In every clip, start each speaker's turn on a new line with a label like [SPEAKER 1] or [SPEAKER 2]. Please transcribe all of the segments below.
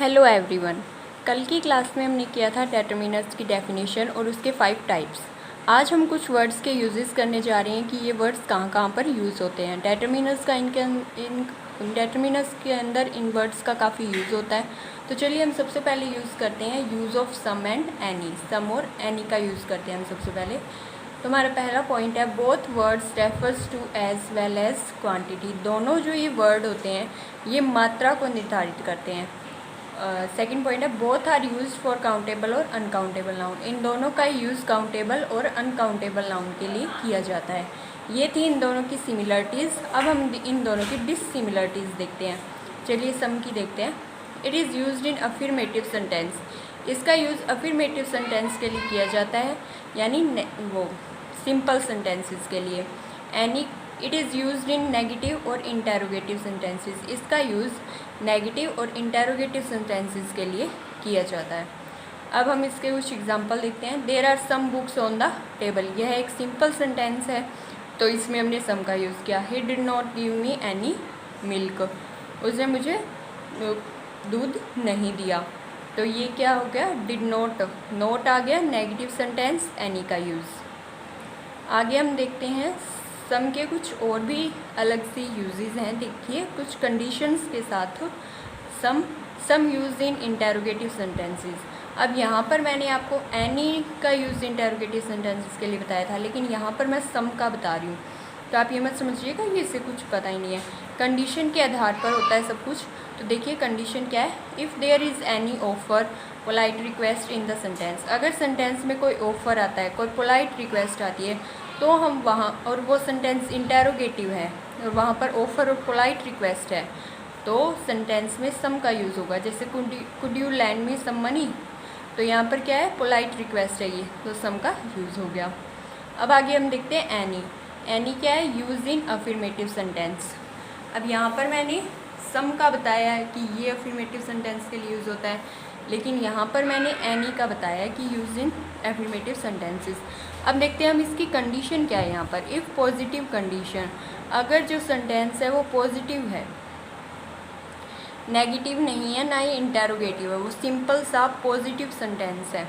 [SPEAKER 1] Hello everyone. कल की class में हमने किया था डेटर्मिनर्स की डेफिनेशन और उसके 5 टाइप्स। आज हम कुछ वर्ड्स के यूजेस करने जा रहे हैं कि ये वर्ड्स कहाँ कहाँ पर यूज़ होते हैं। डेटर्मिनर्स का डेटर्मिनर्स के अंदर इन वर्ड्स का काफ़ी यूज़ होता है। तो चलिए हम सबसे पहले यूज़ करते हैं use of some and any. Some और एनी का यूज़ करते हैं हम सबसे पहले। तो हमारा पहला पॉइंट है both words refers to as well as quantity. दोनों जो ये वर्ड होते हैं ये मात्रा को निर्धारित करते हैं। सेकंड पॉइंट है both are used for countable और अनकाउंटेबल नाउन। इन दोनों का यूज़ काउंटेबल और अनकाउंटेबल नाउन के लिए किया जाता है। ये थी इन दोनों की सिमिलरिटीज़। अब हम इन दोनों की डिससिमिलरिटीज़ देखते हैं। चलिए सम की देखते हैं। It is used in affirmative sentence. इसका यूज़ अफर्मेटिव सेंटेंस के लिए किया जाता है, यानी वो सिंपल सेंटेंसेस के लिए। Any it is used in negative और इंटेरोगेटिव सेंटेंसेस। इसका यूज़ नेगेटिव और इंटेरोगेटिव सेंटेंसेस के लिए किया जाता है। अब हम इसके कुछ एग्जांपल देखते हैं। There are some books on the table. यह एक सिंपल सेंटेंस है, तो इसमें हमने सम का यूज़ किया। He did not give me any milk. उसने मुझे दूध नहीं दिया। तो ये क्या हो गया, डिड नॉट, नॉट आ गया, नेगेटिव सेंटेंस, एनी का यूज़। आगे हम देखते हैं सम के कुछ और भी अलग सी यूजेस हैं। देखिए कुछ कंडीशंस के साथ सम यूज इन इंटेरोगेटिव सेंटेंसेस। अब यहाँ पर मैंने आपको एनी का यूज़ इंटेरोगेटिव सेंटेंसेस के लिए बताया था, लेकिन यहाँ पर मैं सम का बता रही हूँ। तो आप ये मत समझिएगा कि इससे कुछ पता ही नहीं है। कंडीशन के आधार पर होता है सब कुछ। तो देखिए कंडीशन क्या है। If there is any offer polite request in the sentence. अगर सेंटेंस में कोई ऑफ़र आता है, कोई पोलाइट रिक्वेस्ट आती है, तो हम वहाँ, और वो सेंटेंस इंटेरोगेटिव है और वहाँ पर ऑफ़र और पोलाइट रिक्वेस्ट है, तो सेंटेंस में सम का यूज़ होगा। जैसे could you lend me some money, तो यहाँ पर क्या है, पोलाइट रिक्वेस्ट है ये, तो सम का यूज़ हो गया। अब आगे हम देखते हैं एनी। एनी क्या है, यूज़ इन अफर्मेटिव सेंटेंस। अब यहाँ पर मैंने सम का बताया है कि ये अफर्मेटिव सेंटेंस के लिए यूज़ होता है, लेकिन यहाँ पर मैंने एनी का बताया है कि यूज़ इन अफर्मेटिव सेंटेंसेस। अब देखते हैं हम इसकी कंडीशन क्या है यहाँ पर। इफ़ पॉजिटिव कंडीशन, अगर जो सेंटेंस है वो पॉजिटिव है, नेगेटिव नहीं है, ना ही इंटेरोगेटिव है, वो सिंपल सा पॉजिटिव सेंटेंस है।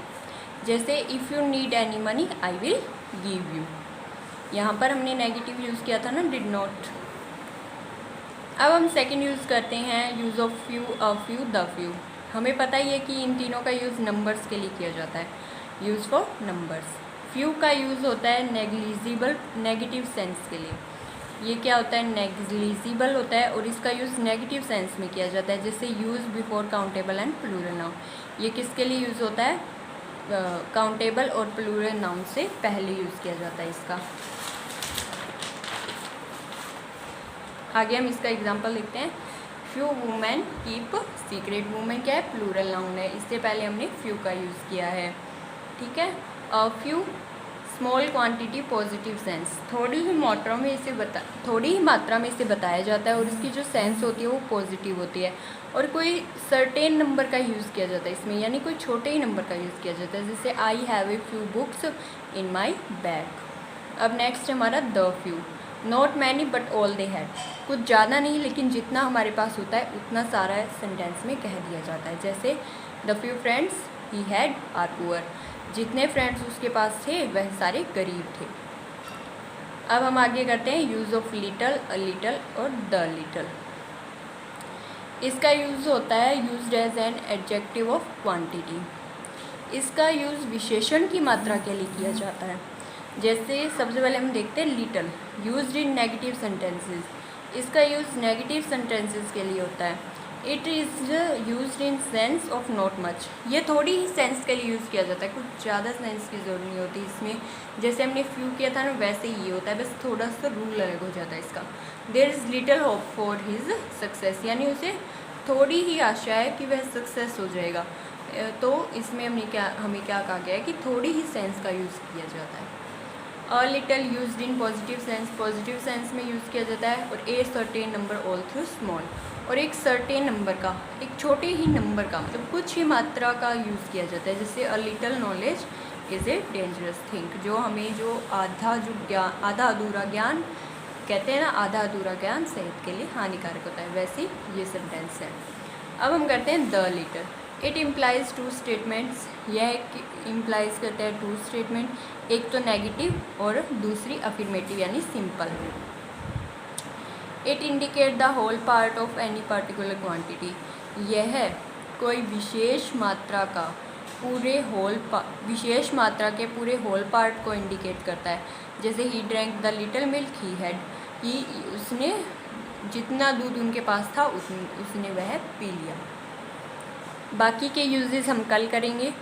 [SPEAKER 1] जैसे if you need any money I will give you. यहाँ पर हमने नेगेटिव यूज़ किया था ना, डिड नॉट। अब हम सेकंड यूज़ करते हैं use of few, a few, the few. हमें पता ही है कि इन तीनों का यूज़ नंबर्स के लिए किया जाता है, यूज़ फॉर नंबर्स। फ्यू का यूज़ होता है नेग्लिजिबल, नेगेटिव सेंस के लिए। ये क्या होता है, नेग्लिजिबल होता है, और इसका यूज़ नेगेटिव सेंस में किया जाता है, जैसे use before countable and plural noun. ये किसके लिए यूज़ होता है, काउंटेबल और प्लूरल नाउन से पहले यूज़ किया जाता है इसका। आगे हम इसका एग्जांपल देखते हैं। Few women keep secret. Women क्या है, प्लूरल नाउन है, इससे पहले हमने फ्यू का यूज़ किया है, ठीक है। Few small quantity positive sense. थोड़ी ही मात्रा में इसे बताया जाता है, और इसकी जो सेंस होती है वो पॉजिटिव होती है, और कोई सर्टेन नंबर का यूज़ किया जाता है इसमें, यानी कोई छोटे ही नंबर का यूज़ किया जाता है, जैसे I have a few books in my bag. अब नेक्स्ट हमारा the few. Not many but all they had. कुछ ज़्यादा नहीं, लेकिन जितना हमारे पास होता है उतना सारा सेंटेंस में कह दिया जाता है। जैसे the few friends he had are poor. जितने फ्रेंड्स उसके पास थे वह सारे गरीब थे। अब हम आगे करते हैं use of little, a little और द लिटल। इसका यूज़ होता है used as an adjective of quantity. इसका यूज़ विशेषण की मात्रा के लिए किया जाता है। जैसे सबसे पहले हम देखते हैं little, used in negative sentences. इसका यूज़ नेगेटिव सेंटेंसेस के लिए होता है। It is used in sense of not much. ये थोड़ी ही सेंस के लिए यूज़ किया जाता है, कुछ ज़्यादा सेंस की ज़रूरत नहीं होती इसमें। जैसे हमने फ्यू किया था ना, वैसे ही ये होता है, बस थोड़ा सा रूल अलग हो जाता है इसका। There is little hope for his success, यानी उसे थोड़ी ही आशा है कि वह सक्सेस हो जाएगा। तो इसमें हमें क्या कहा गया है कि थोड़ी ही सेंस का यूज़ किया जाता है। A little used in positive sense, positive sense में यूज़ किया जाता है। और a certain number all through small, और एक सर्टेन नंबर का, एक छोटे ही नंबर का, मतलब कुछ ही मात्रा का यूज़ किया जाता है। जैसे a little knowledge is a dangerous thing, जो हमें जो आधा अधूरा ज्ञान कहते हैं ना, आधा अधूरा ज्ञान सेहत के लिए हानिकारक होता है, वैसे ये सेंटेंस है। अब हम करते हैं the litre. It implies two statements, यह इम्प्लाइज करता है टू स्टेटमेंट, एक तो नेगेटिव और दूसरी अफर्मेटिव यानी simple. It indicate the whole part of any particular quantity, यह कोई विशेष मात्रा के पूरे होल पार्ट को इंडिकेट करता है। जैसे he drank the little milk he had, कि उसने जितना दूध उनके पास था उसने वह पी लिया। बाकी के यूजेस हम कल करेंगे।